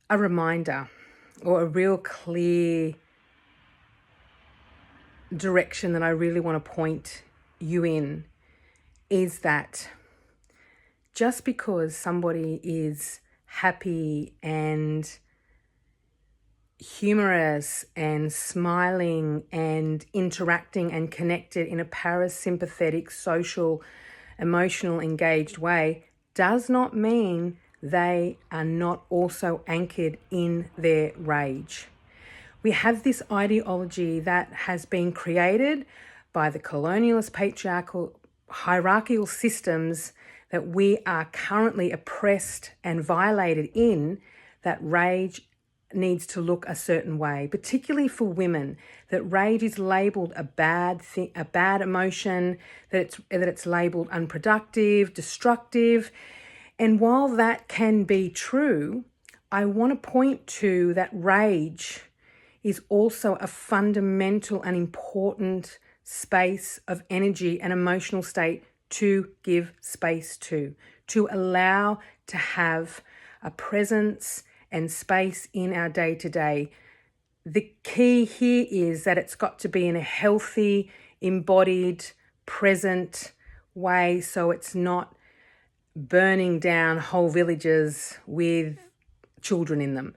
a reminder or a real clear direction that I really want to point you in is that just because somebody is happy and humorous and smiling and interacting and connected in a parasympathetic, social, emotional, engaged way does not mean they are not also anchored in their rage. We have this ideology that has been created by the colonialist, patriarchal, hierarchical systems that we are currently oppressed and violated in, that rage needs to look a certain way, particularly for women, that rage is labeled a bad thing, a bad emotion, that it's labeled unproductive, destructive. And while that can be true, I want to point to that rage is also a fundamental and important space of energy and emotional state to give space to allow to have a presence and space in our day-to-day. The key here is that it's got to be in a healthy, embodied, present way, so it's not burning down whole villages with children in them.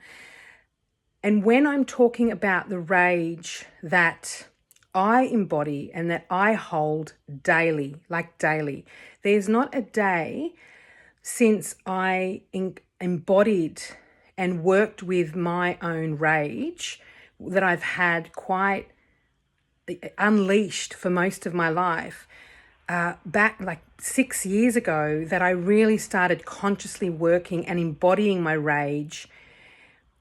And when I'm talking about the rage that I embody and that I hold daily, there's not a day since I embodied and worked with my own rage that I've had quite unleashed for most of my life. Back like 6 years ago, that I really started consciously working and embodying my rage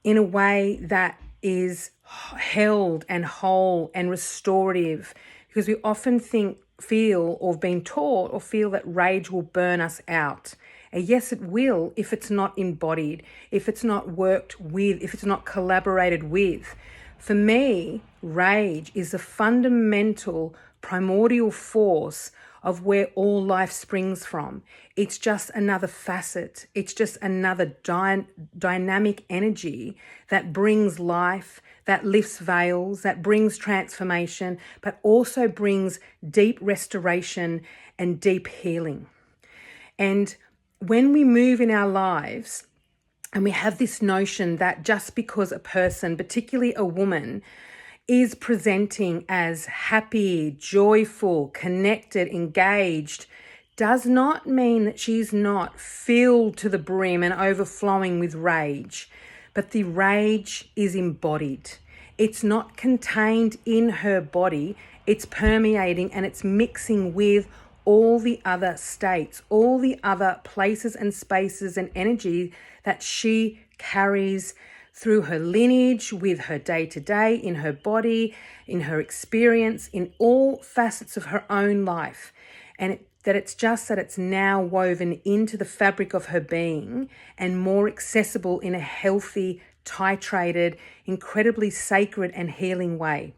in a way that is held and whole and restorative, because we often feel or have been taught or feel that rage will burn us out. And yes, it will if it's not embodied, if it's not worked with, if it's not collaborated with. For me, rage is the fundamental primordial force of where all life springs from. It's just another facet. It's just another dynamic energy that brings life, that lifts veils, that brings transformation, but also brings deep restoration and deep healing. And when we move in our lives, and we have this notion that just because a person, particularly a woman, is presenting as happy, joyful, connected, engaged, does not mean that she's not filled to the brim and overflowing with rage. But the rage is embodied. It's not contained in her body. It's permeating and it's mixing with all the other states, all the other places and spaces and energy that she carries through her lineage, with her day-to-day, in her body, in her experience, in all facets of her own life. And it's now woven into the fabric of her being and more accessible in a healthy, titrated, incredibly sacred and healing way.